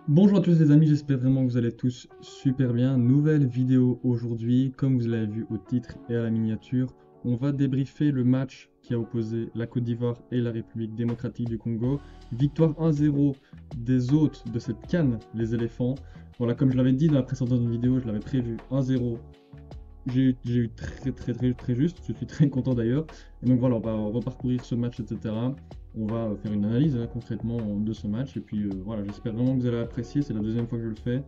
Bonjour à tous les amis, j'espère vraiment que vous allez tous super bien. Nouvelle vidéo aujourd'hui, comme vous l'avez vu au titre et à la miniature, on va débriefer le match qui a opposé la Côte d'Ivoire et la République démocratique du Congo. Victoire 1-0 des hôtes de cette CAN, les éléphants. Voilà, comme je l'avais dit dans la précédente vidéo, je l'avais prévu 1-0. J'ai eu très juste, je suis très content d'ailleurs. Et donc voilà, on va reparcourir ce match, etc. On va faire une analyse concrètement de ce match. Et puis voilà, j'espère vraiment que vous allez apprécier. C'est la deuxième fois que je le fais.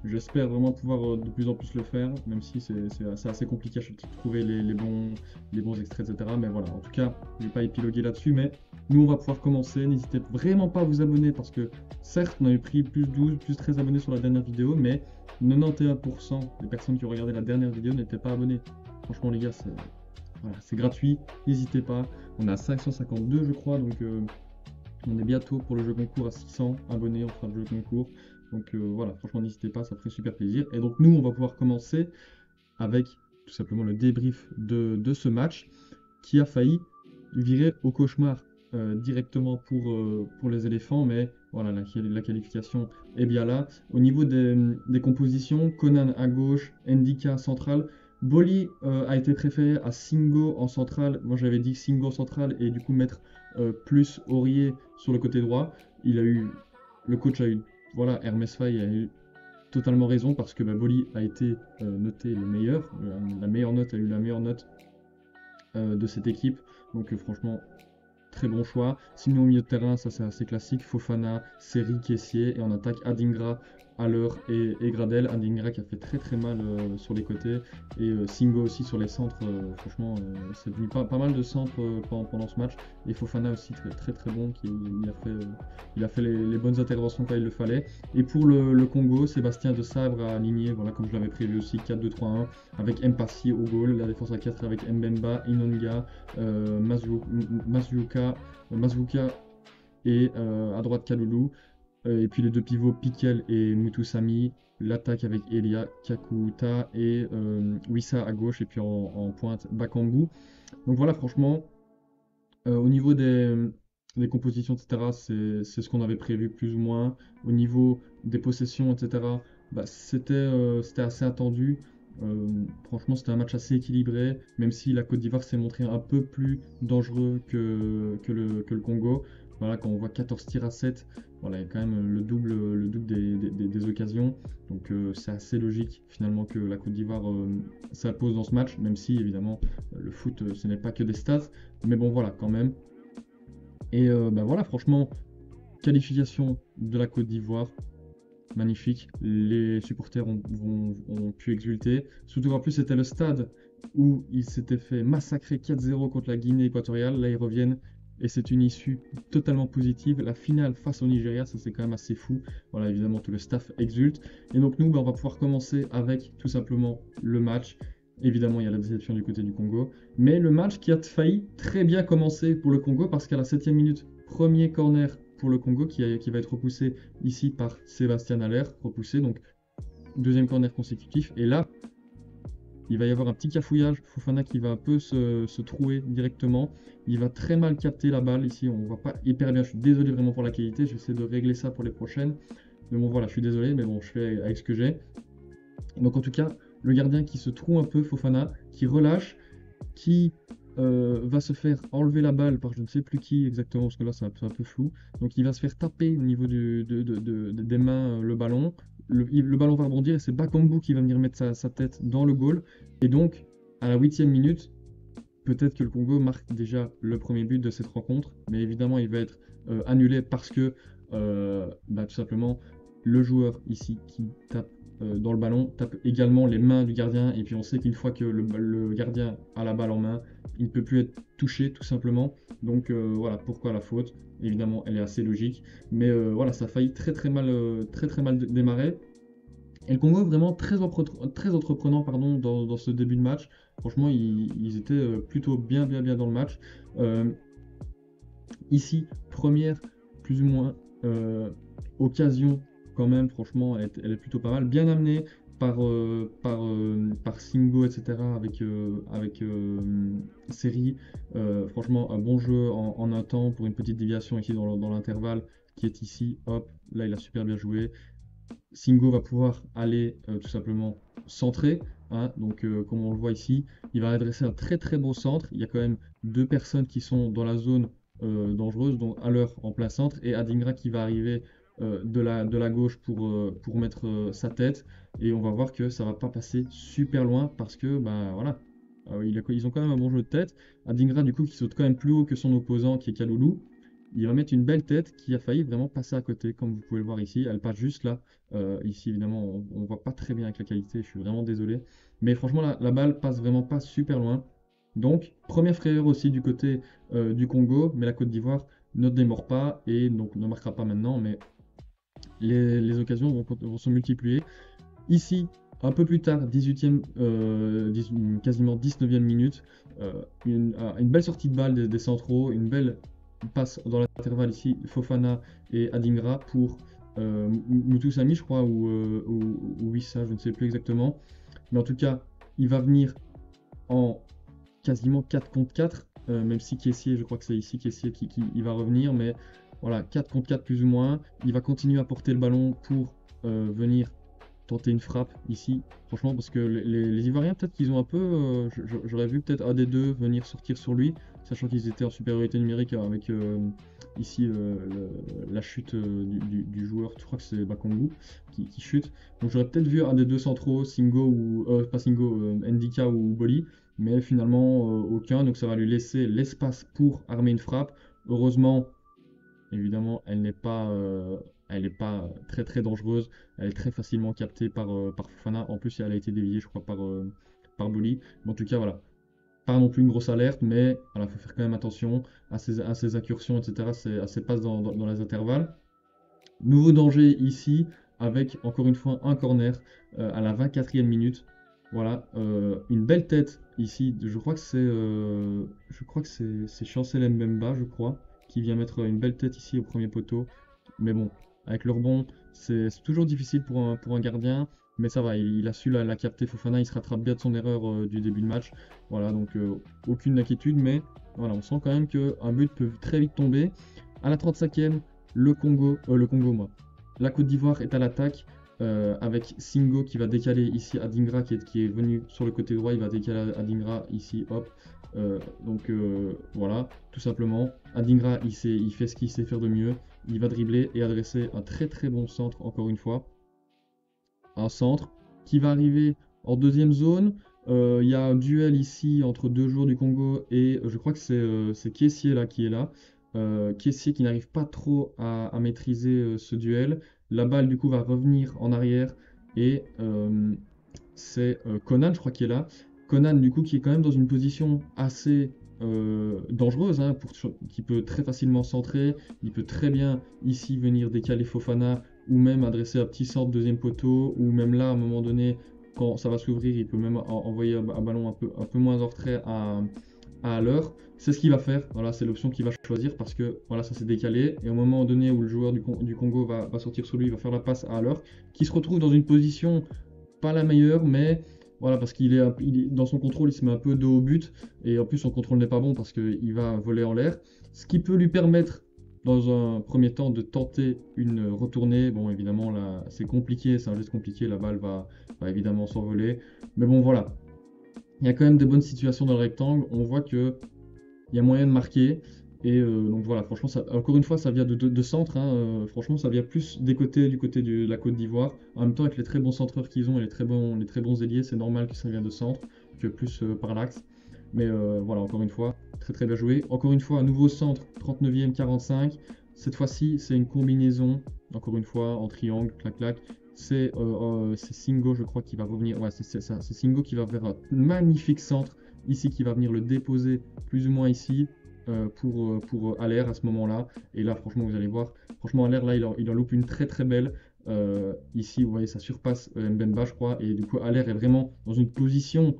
J'espère vraiment pouvoir de plus en plus le faire, même si c'est assez compliqué à chaque fois de trouver les bons extraits, etc. Mais voilà, en tout cas, je ne vais pas épiloguer là-dessus. Mais nous, on va pouvoir commencer. N'hésitez vraiment pas à vous abonner parce que certes, on a eu pris plus 12, plus 13 abonnés sur la dernière vidéo, mais 91% des personnes qui ont regardé la dernière vidéo n'étaient pas abonnées. Franchement, les gars, voilà, c'est gratuit. N'hésitez pas. On a 552, je crois, donc on est bientôt pour le jeu concours à 600 abonnés. On fera le jeu concours. Donc voilà, franchement, n'hésitez pas, ça ferait super plaisir. Et donc, nous, on va pouvoir commencer avec tout simplement le débrief de ce match qui a failli virer au cauchemar directement pour les éléphants, mais voilà, la qualification est bien là. Au niveau des compositions, Conan à gauche, Ndika central, Boli a été préféré à Singo en centrale. Moi j'avais dit Singo en centrale et du coup mettre plus Aurier sur le côté droit. Il a eu, le coach a eu, voilà, Hermès Faye a eu totalement raison parce que bah, Boli a été noté le meilleur. La meilleure note a eu la meilleure note de cette équipe. Donc franchement, très bon choix. Sinon, au milieu de terrain, ça c'est assez classique. Fofana, Seri, Kessié. Et en attaque, Adingra, Haller et Gradel. Adingra qui a fait très mal sur les côtés. Et Singo aussi sur les centres. Franchement, c'est venu pas mal de centres pendant ce match. Et Fofana aussi très bon. Il a fait les bonnes interventions quand il le fallait. Et pour le Congo, Sébastien de Sabre a aligné, voilà, comme je l'avais prévu aussi, 4-2-3-1 avec Mpassi au goal. La défense à 4 avec Mbemba, Inonga, Mazuka et à droite Kalulu. Et puis les deux pivots Piquel et Mutusami. L'attaque avec Elia, Kakuta et Wissa à gauche. Et puis en pointe Bakambu. Donc voilà, franchement, au niveau des compositions, etc., c'est ce qu'on avait prévu plus ou moins. Au niveau des possessions, etc., bah, c'était assez attendu. Franchement, c'était un match assez équilibré, même si la Côte d'Ivoire s'est montrée un peu plus dangereux que le Congo. Voilà, quand on voit 14 tirs à 7, voilà, il y a quand même le double des occasions. Donc c'est assez logique finalement que la Côte d'Ivoire s'impose dans ce match, même si évidemment le foot ce n'est pas que des stats. Mais bon, voilà, quand même. Et bah voilà, franchement, qualification de la Côte d'Ivoire, magnifique. Les supporters ont pu exulter. Surtout qu'en plus, c'était le stade où ils s'étaient fait massacrer 4-0 contre la Guinée équatoriale. Là, ils reviennent et c'est une issue totalement positive. La finale face au Nigeria, ça c'est quand même assez fou. Voilà, évidemment, tout le staff exulte. Et donc, nous, bah, on va pouvoir commencer avec tout simplement le match. Évidemment, il y a la déception du côté du Congo. Mais le match qui a failli très bien commencer pour le Congo parce qu'à la 7e minute, premier corner pour le Congo qui va être repoussé ici par Sébastien Haller, repoussé, donc deuxième corner consécutif. Et là, il va y avoir un petit cafouillage. Fofana qui va un peu se trouer directement. Il va très mal capter la balle. Ici, on ne voit pas hyper bien. Je suis désolé vraiment pour la qualité. J'essaie de régler ça pour les prochaines. Mais bon, voilà, je suis désolé, mais bon, je fais avec ce que j'ai. Donc, en tout cas, le gardien qui se trouve un peu, Fofana, qui relâche, qui va se faire enlever la balle par je ne sais plus qui exactement, parce que là c'est un peu flou. Donc il va se faire taper au niveau des mains le ballon. Le ballon va rebondir et c'est Bakambu qui va venir mettre sa tête dans le goal. Et donc, à la 8e minute, peut-être que le Congo marque déjà le premier but de cette rencontre, mais évidemment il va être annulé parce que bah, tout simplement le joueur ici qui tape dans le ballon tape également les mains du gardien et puis on sait qu'une fois que le gardien a la balle en main, il ne peut plus être touché tout simplement. Donc voilà pourquoi la faute. Évidemment elle est assez logique, mais voilà ça a failli très mal démarrer. Et le Congo vraiment très entreprenant pardon, dans ce début de match. Franchement, ils étaient plutôt bien dans le match. Euh, Ici, première, plus ou moins, occasion quand même, franchement, elle est plutôt pas mal. Bien amenée par Singo, etc. avec Seri. Franchement, un bon jeu en un temps pour une petite déviation ici dans l'intervalle qui est ici. Hop, là, il a super bien joué. Singo va pouvoir aller tout simplement centrer, hein. Donc comme on le voit ici, il va adresser un très très beau centre. Il y a quand même deux personnes qui sont dans la zone dangereuse, donc à l'heure en plein centre, et Adingra qui va arriver de la gauche pour mettre sa tête. Et on va voir que ça va pas passer super loin parce que bah voilà, ils ont quand même un bon jeu de tête. Adingra du coup qui saute quand même plus haut que son opposant qui est Kaloulou. Il va mettre une belle tête qui a failli vraiment passer à côté, comme vous pouvez le voir ici. Elle passe juste là. Ici, évidemment, on ne voit pas très bien avec la qualité, je suis vraiment désolé. Mais franchement, la balle passe vraiment pas super loin. Donc, première frayeur aussi du côté du Congo, mais la Côte d'Ivoire ne démord pas et donc ne marquera pas maintenant, mais les occasions vont se multiplier. Ici, un peu plus tard, 18e, quasiment 19e minute, une belle sortie de balle des centraux, une belle passe dans l'intervalle ici, Fofana et Adingra pour Mutusami, je crois, ou Wissa, je ne sais plus exactement. Mais en tout cas, il va venir en quasiment 4 contre 4, même si Kessié, je crois que c'est ici Kessié qui il va revenir, mais voilà, 4 contre 4 plus ou moins. Il va continuer à porter le ballon pour venir tenter une frappe ici, franchement, parce que les Ivoiriens, peut-être qu'ils ont un peu. J'aurais vu peut-être un des deux venir sortir sur lui, sachant qu'ils étaient en supériorité numérique avec ici la chute du joueur, je crois que c'est Bakongu qui chute. Donc j'aurais peut-être vu un des deux centraux, Singo ou. Pas Singo, Ndika ou Boli, mais finalement aucun, donc ça va lui laisser l'espace pour armer une frappe. Heureusement, évidemment, elle n'est pas très très dangereuse. Elle est très facilement captée par Fofana. En plus, elle a été déviée, je crois, par Boli. Mais en tout cas, voilà. Pas non plus une grosse alerte, mais il faut faire quand même attention à ses incursions, etc., à ses passes dans les intervalles. Nouveau danger ici, avec encore une fois un corner à la 24e minute. Voilà, une belle tête ici. Je crois que c'est Chancel Mbemba, je crois, qui vient mettre une belle tête ici au premier poteau. Mais bon, avec le rebond, c'est toujours difficile pour un gardien. Mais ça va, il a su la capter. Fofana, il se rattrape bien de son erreur du début de match. Voilà, donc aucune inquiétude. Mais voilà, on sent quand même qu'un but peut très vite tomber. À la 35e, moi. La Côte d'Ivoire est à l'attaque avec Singo qui va décaler ici Adingra qui est venu sur le côté droit. Il va décaler Adingra ici, hop. Voilà, tout simplement. Adingra, il fait ce qu'il sait faire de mieux. Il va dribbler et adresser un très très bon centre, encore une fois. Un centre qui va arriver en deuxième zone. Il y a un duel ici entre deux joueurs du Congo et je crois que c'est Kessié là qui est là. Kessié qui n'arrive pas trop à maîtriser ce duel. La balle du coup va revenir en arrière et c'est Conan je crois qui est là. Conan du coup qui est quand même dans une position assez dangereuse, hein, qui peut très facilement centrer. Il peut très bien ici venir décaler Fofana ou même adresser un petit centre deuxième poteau, ou même là, à un moment donné, quand ça va s'ouvrir, il peut même envoyer un ballon un peu moins en retrait à l'heure. C'est ce qu'il va faire, voilà, c'est l'option qu'il va choisir parce que voilà, ça s'est décalé. Et au moment donné où le joueur du Congo va sortir sur lui, il va faire la passe à l'heure, qui se retrouve dans une position pas la meilleure, mais voilà, parce dans son contrôle, il se met un peu dos au but, et en plus son contrôle n'est pas bon parce qu'il va voler en l'air, ce qui peut lui permettre dans un premier temps de tenter une retournée. Bon, évidemment, là, c'est compliqué, c'est un geste compliqué, la balle va évidemment s'envoler, mais bon, voilà. Il y a quand même des bonnes situations dans le rectangle, on voit que il y a moyen de marquer. Et donc voilà, franchement, encore une fois, ça vient de centre, hein, franchement, ça vient plus du côté de la Côte d'Ivoire. En même temps, avec les très bons centreurs qu'ils ont et les très bons ailiers, c'est normal que ça vienne de centre, que plus par l'axe. Mais voilà, encore une fois, très très bien joué. Encore une fois, un nouveau centre, 39e, 45. Cette fois-ci, c'est une combinaison, encore une fois, en triangle, clac-clac. C'est Singo, je crois, qui va revenir. Ouais, c'est ça. C'est Singo qui va faire un magnifique centre ici, qui va venir le déposer plus ou moins ici pour Aller à ce moment-là. Et là, franchement, vous allez voir. Franchement, Aller, là, il en loupe une très très belle. Ici, vous voyez, ça surpasse Mbemba, je crois. Et du coup, Aller est vraiment dans une position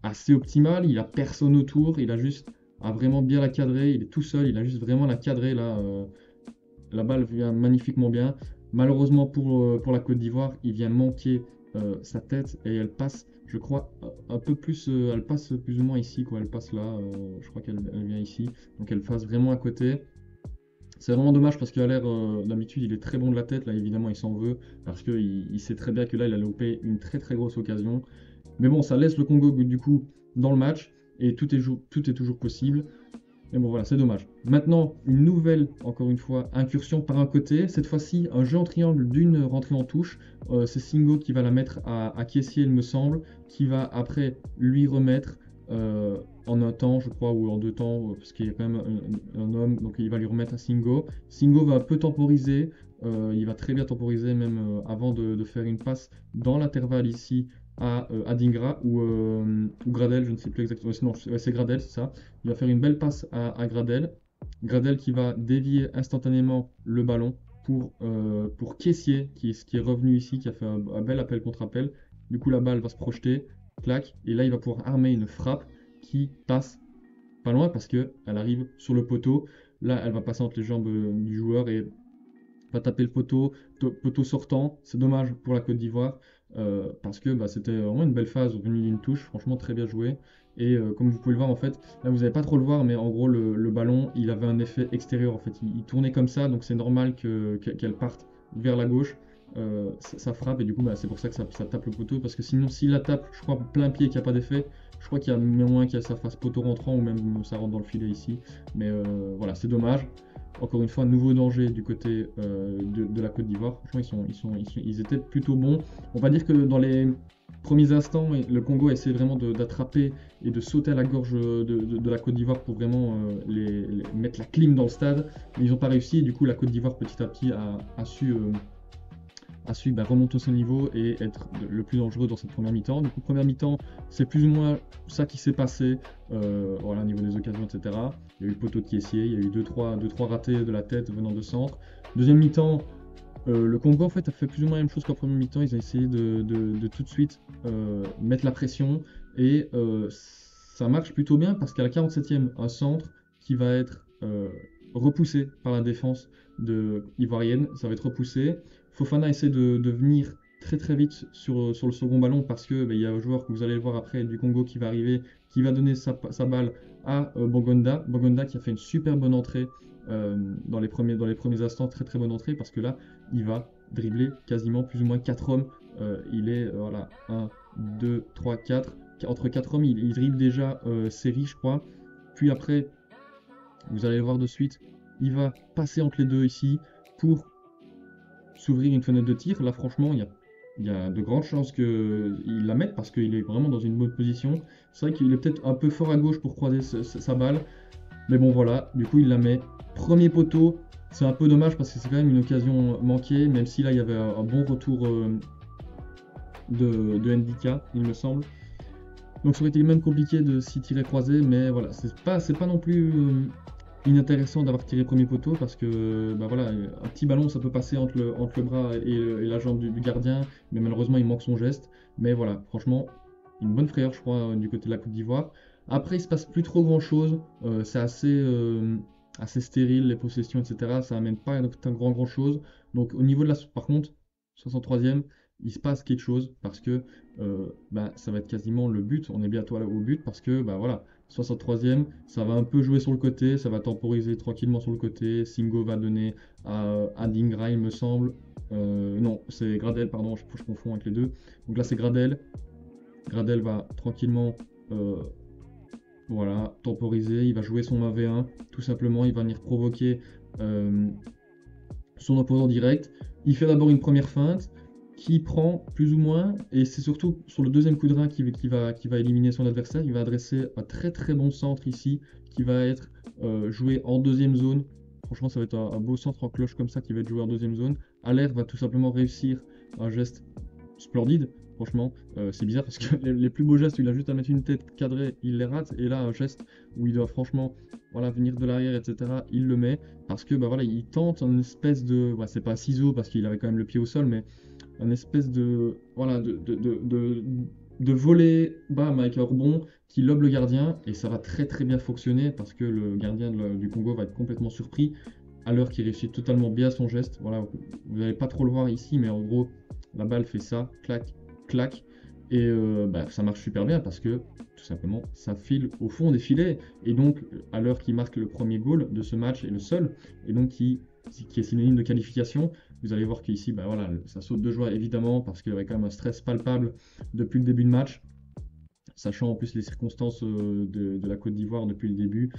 assez optimale. Il a personne autour. Il a juste à vraiment bien la cadrer. Il est tout seul. Il a juste vraiment la cadrer là. La balle vient magnifiquement bien. Malheureusement pour la Côte d'Ivoire, il vient manquer sa tête et elle passe, je crois, un peu plus. Elle passe plus ou moins ici, quoi. Elle passe là. Je crois qu'elle vient ici. Donc elle passe vraiment à côté. C'est vraiment dommage parce qu'à l'air, d'habitude, il est très bon de la tête. Là, évidemment, il s'en veut parce qu'il sait très bien que là, il a loupé une très très grosse occasion. Mais bon, ça laisse le Congo du coup dans le match et tout est toujours possible. Mais bon, voilà, c'est dommage. Maintenant, une nouvelle, encore une fois, incursion par un côté. Cette fois-ci, un jeu en triangle d'une rentrée en touche. C'est Singo qui va la mettre à Kessié, il me semble, qui va après lui remettre en un temps, je crois, ou en deux temps, parce qu'il y a quand même un homme, donc il va lui remettre à Singo. Singo va un peu temporiser. Il va très bien temporiser, même avant de faire une passe dans l'intervalle ici à Dingra ou Gradel, je ne sais plus exactement. Non, ouais, c'est Gradel, c'est ça. Il va faire une belle passe à Gradel. Gradel qui va dévier instantanément le ballon pour Kessié, qui est revenu ici, qui a fait un bel appel contre appel. Du coup, la balle va se projeter, clac, et là, il va pouvoir armer une frappe qui passe pas loin parce qu'elle arrive sur le poteau. Là, elle va passer entre les jambes du joueur et va taper le poteau sortant. C'est dommage pour la Côte d'Ivoire parce que bah, c'était vraiment une belle phase venue d'une touche, franchement très bien joué. Et comme vous pouvez le voir en fait, là vous n'allez pas trop le voir, mais en gros le ballon il avait un effet extérieur en fait. Il tournait comme ça, donc c'est normal qu'elle parte vers la gauche. Ça frappe et du coup bah, c'est pour ça que ça tape le poteau parce que sinon s'il la tape, je crois plein pied qu'il n'y a pas d'effet, je crois qu'il y a moins qu'il y a ça fasse poteau rentrant ou même ça rentre dans le filet ici. Mais voilà, c'est dommage. Encore une fois, nouveau danger du côté de la Côte d'Ivoire. Franchement, ils étaient plutôt bons. On va dire que dans les premiers instants, le Congo a essayé vraiment d'attraper et de sauter à la gorge de la Côte d'Ivoire pour vraiment mettre la clim dans le stade. Mais ils n'ont pas réussi. Et du coup, la Côte d'Ivoire, petit à petit, a su remonter son niveau et être le plus dangereux dans cette première mi-temps. Du coup, première mi-temps, c'est plus ou moins ça qui s'est passé voilà, au niveau des occasions, etc. Il y a eu le poteau de Kessié, il y a eu 2-3 ratés de la tête venant de centre. Deuxième mi-temps, le Congo en fait a fait plus ou moins la même chose qu'en première mi-temps. Ils ont essayé de tout de suite mettre la pression et ça marche plutôt bien parce qu'à la 47e, un centre qui va être repoussé par la défense ivoirienne, ça va être repoussé. Fofana essaie de venir très très vite sur le second ballon parce que il y a un joueur que vous allez le voir après du Congo qui va arriver, qui va donner sa balle à Bongonda. Bongonda qui a fait une super bonne entrée dans les premiers instants, très très bonne entrée parce que là, il va dribbler quasiment plus ou moins 4 hommes. Il est, voilà, 1, 2, 3, 4. Entre 4 hommes, il dribble déjà Seri, je crois. Puis après, vous allez le voir de suite, il va passer entre les deux ici pour s'ouvrir une fenêtre de tir. Là, franchement, il y a de grandes chances qu'il la mette parce qu'il est vraiment dans une bonne position. C'est vrai qu'il est peut-être un peu fort à gauche pour croiser sa balle. Mais bon, voilà, du coup, il la met. Premier poteau, c'est un peu dommage parce que c'est quand même une occasion manquée, même si là, il y avait un bon retour de Ndika, il me semble. Donc ça aurait été même compliqué de s'y tirer croisé, mais voilà, c'est pas non plus inintéressant d'avoir tiré premier poteau parce que bah voilà, un petit ballon ça peut passer entre le bras et la jambe du gardien, mais malheureusement il manque son geste. Mais voilà, franchement, une bonne frayeur je crois du côté de la Côte d'Ivoire. Après il se passe plus trop grand chose, c'est assez stérile les possessions etc. Ça amène pas un grand chose. Donc au niveau de par contre, 63e, il se passe quelque chose parce que bah, ça va être quasiment le but. On est bientôt au but parce que bah voilà, 63e, ça va un peu jouer sur le côté, ça va temporiser tranquillement sur le côté. Singo va donner à Dingra, il me semble. Non, c'est Gradel, pardon, je confonds avec les deux. Donc là, c'est Gradel. Gradel va tranquillement voilà, temporiser. Il va jouer son 1v1, tout simplement. Il va venir provoquer son opposant direct. Il fait d'abord une première feinte qui prend plus ou moins, et c'est surtout sur le deuxième coup de rein qui va éliminer son adversaire. Il va adresser un très très bon centre ici, qui va être joué en deuxième zone. Franchement, ça va être un beau centre en cloche comme ça qui va être joué en deuxième zone. Aller va tout simplement réussir un geste splendide. Franchement, c'est bizarre parce que les plus beaux gestes, il a juste à mettre une tête cadrée, il les rate. Et là, un geste où il doit franchement voilà, venir de l'arrière, etc., il le met. Parce que bah, voilà, il tente une espèce de. Bah, c'est pas ciseau parce qu'il avait quand même le pied au sol, mais une espèce de. Voilà, de voler bam, avec un rebond qui lobe le gardien. Et ça va très très bien fonctionner parce que le gardien du Congo va être complètement surpris à l'heure qu'il réussit totalement bien son geste. Voilà, vous n'allez pas trop le voir ici, mais en gros, la balle fait ça, clac, clac. Et bah, ça marche super bien parce que tout simplement ça file au fond des filets. Et donc à l'heure qu'il marque le premier goal de ce match et le seul, et donc qui est synonyme de qualification, vous allez voir qu'ici bah, voilà, ça saute de joie évidemment parce qu'il y avait quand même un stress palpable depuis le début de match, sachant en plus les circonstances de la Côte d'Ivoire depuis le début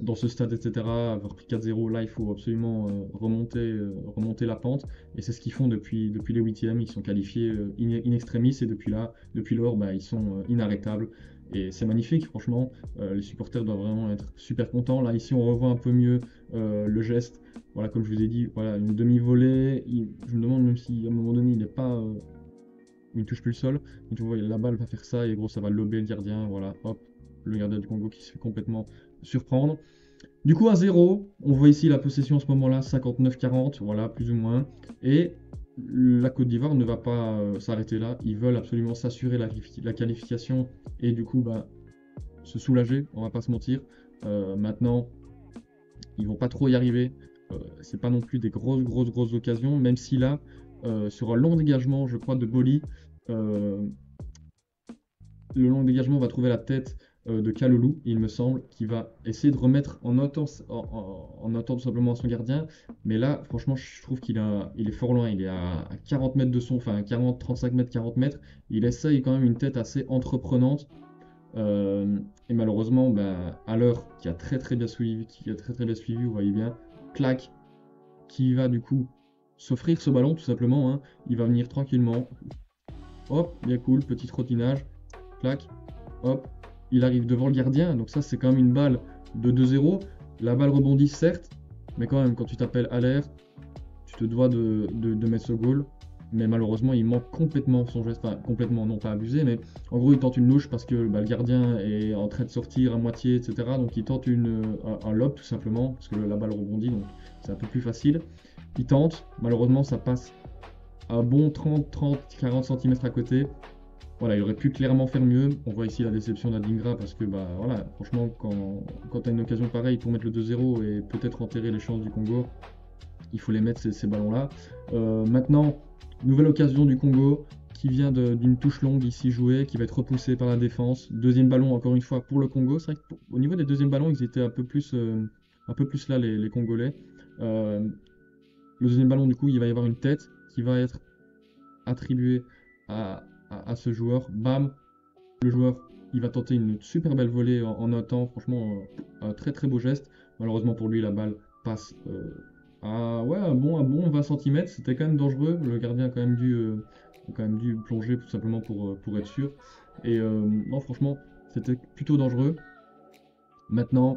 dans ce stade, etc., avoir pris 4-0, là, il faut absolument remonter la pente. Et c'est ce qu'ils font depuis les huitièmes. Ils sont qualifiés in extremis et depuis lors, bah, ils sont inarrêtables. Et c'est magnifique, franchement. Les supporters doivent vraiment être super contents. Là, ici, on revoit un peu mieux le geste. Voilà, comme je vous ai dit, voilà, une demi-volée. Je me demande même si à un moment donné, il n'est pas. Il ne touche plus le sol. Donc, tu vois, la balle va faire ça et gros, ça va lober le gardien. Voilà, hop, le gardien du Congo qui se fait complètement surprendre. Du coup, à 0, on voit ici la possession à ce moment-là, 59-40, voilà, plus ou moins. Et la Côte d'Ivoire ne va pas s'arrêter là. Ils veulent absolument s'assurer la qualification et du coup, bah, se soulager, on va pas se mentir. Maintenant, ils vont pas trop y arriver. C'est pas non plus des grosses occasions, même si là, sur un long dégagement, je crois, de Boli, euh, le long dégagement va trouver la tête de Kalulu, il me semble, qui va essayer de remettre en notant tout simplement son gardien. Mais là, franchement, je trouve il est fort loin. Il est à 40 mètres de son, enfin 40, 35 mètres, 40 mètres. Il essaye quand même une tête assez entreprenante. Et malheureusement, bah, à l'heure qui a très bien suivi, vous voyez bien, clac, qui va du coup s'offrir ce ballon tout simplement, hein. Il va venir tranquillement. Hop, bien cool, petit trottinage. Clac, hop, il arrive devant le gardien, donc ça c'est quand même une balle de 2-0. La balle rebondit certes, mais quand même quand tu t'appelles Aller, tu te dois de mettre ce goal. Mais malheureusement il manque complètement son geste, enfin complètement non pas abusé, mais en gros il tente une louche parce que bah, le gardien est en train de sortir à moitié, etc. Donc il tente un lob tout simplement, parce que la balle rebondit, donc c'est un peu plus facile. Il tente, malheureusement ça passe à bon 30, 40 cm à côté. Voilà, il aurait pu clairement faire mieux. On voit ici la déception d'Adingra parce que, bah voilà, franchement, quand tu as une occasion pareille pour mettre le 2-0 et peut-être enterrer les chances du Congo, il faut les mettre ces ballons-là. Maintenant, nouvelle occasion du Congo qui vient d'une touche longue ici jouée, qui va être repoussée par la défense. Deuxième ballon, encore une fois, pour le Congo. C'est vrai qu'au niveau des deuxièmes ballons, ils étaient un peu plus là, les Congolais. Euh, le deuxième ballon, du coup, il va y avoir une tête qui va être attribuée à ce joueur. Bam, le joueur, il va tenter une super belle volée en un temps. Franchement, un très beau geste. Malheureusement pour lui, la balle passe à ouais, un bon 20 cm. C'était quand même dangereux. Le gardien a quand même dû plonger tout simplement pour être sûr. Et non, franchement, c'était plutôt dangereux. Maintenant,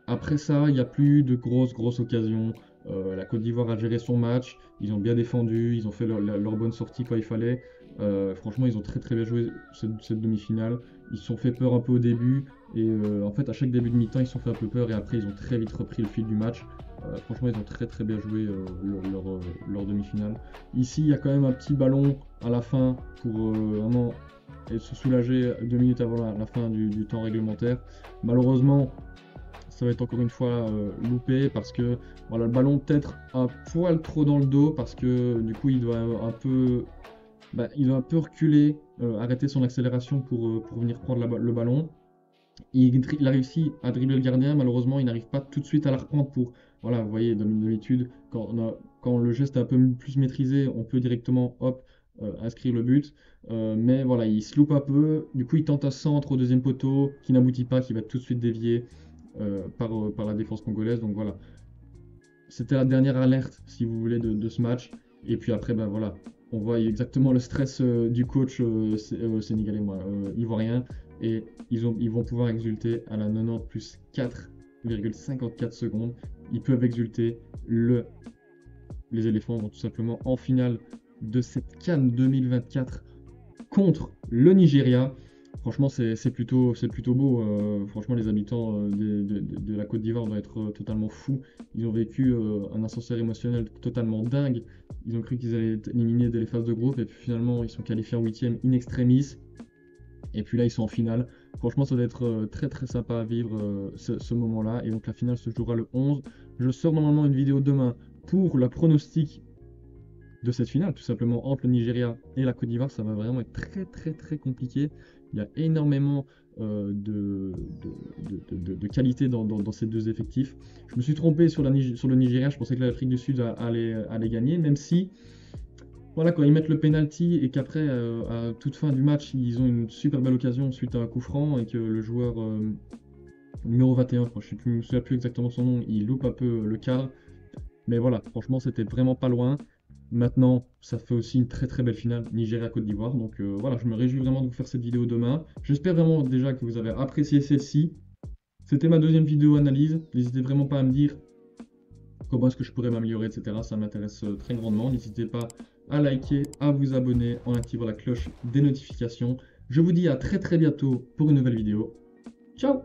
après ça, il n'y a plus de grosses occasions. La Côte d'Ivoire a géré son match, ils ont bien défendu, ils ont fait leur bonne sortie quand il fallait. Franchement, ils ont très bien joué cette demi-finale. Ils se sont fait peur un peu au début, et en fait, à chaque début de mi-temps, ils se sont fait un peu peur, et après, ils ont très vite repris le fil du match. Franchement, ils ont très bien joué leur demi-finale. Ici, il y a quand même un petit ballon à la fin pour vraiment se soulager 2 minutes avant la fin du temps réglementaire. Malheureusement, ça va être encore une fois loupé parce que voilà, le ballon peut-être un poil trop dans le dos parce que du coup il doit un peu reculer, arrêter son accélération pour venir prendre le ballon. Il a réussi à dribbler le gardien, malheureusement il n'arrive pas tout de suite à la reprendre pour, voilà, vous voyez, d'habitude, quand le geste est un peu plus maîtrisé, on peut directement, hop, inscrire le but. Mais voilà, il se loupe un peu, du coup il tente un centre au deuxième poteau qui n'aboutit pas, qui va tout de suite dévier par la défense congolaise. Donc voilà, c'était la dernière alerte, si vous voulez, de ce match. Et puis après, ben voilà, on voit exactement le stress du coach sénégalais, ivoirien. Et ils vont pouvoir exulter à la 90 plus 4,54 secondes. Ils peuvent exulter. Les éléphants vont tout simplement en finale de cette CAN 2024 contre le Nigeria. Franchement, c'est plutôt beau. Franchement, les habitants de la Côte d'Ivoire doivent être totalement fous. Ils ont vécu un ascenseur émotionnel totalement dingue. Ils ont cru qu'ils allaient être éliminés dès les phases de groupe. Et puis finalement, ils sont qualifiés en huitième in extremis. Et puis là, ils sont en finale. Franchement, ça doit être très sympa à vivre ce moment-là. Et donc la finale se jouera le 11. Je sors normalement une vidéo demain pour la pronostic de cette finale, tout simplement entre le Nigeria et la Côte d'Ivoire. Ça va vraiment être très très très compliqué. Il y a énormément de qualité dans ces deux effectifs. Je me suis trompé sur le Nigeria, je pensais que l'Afrique du Sud allait gagner, même si voilà, quand ils mettent le penalty et qu'après, à toute fin du match, ils ont une super belle occasion suite à un coup franc et que le joueur numéro 21, je ne me souviens plus exactement son nom, il loupe un peu le cadre. Mais voilà, franchement, c'était vraiment pas loin. Maintenant, ça fait aussi une très très belle finale Nigeria-Côte d'Ivoire. Donc voilà, je me réjouis vraiment de vous faire cette vidéo demain. J'espère vraiment déjà que vous avez apprécié celle-ci. C'était ma deuxième vidéo analyse. N'hésitez vraiment pas à me dire comment est-ce que je pourrais m'améliorer, etc. Ça m'intéresse très grandement. N'hésitez pas à liker, à vous abonner en activant la cloche des notifications. Je vous dis à très très bientôt pour une nouvelle vidéo. Ciao!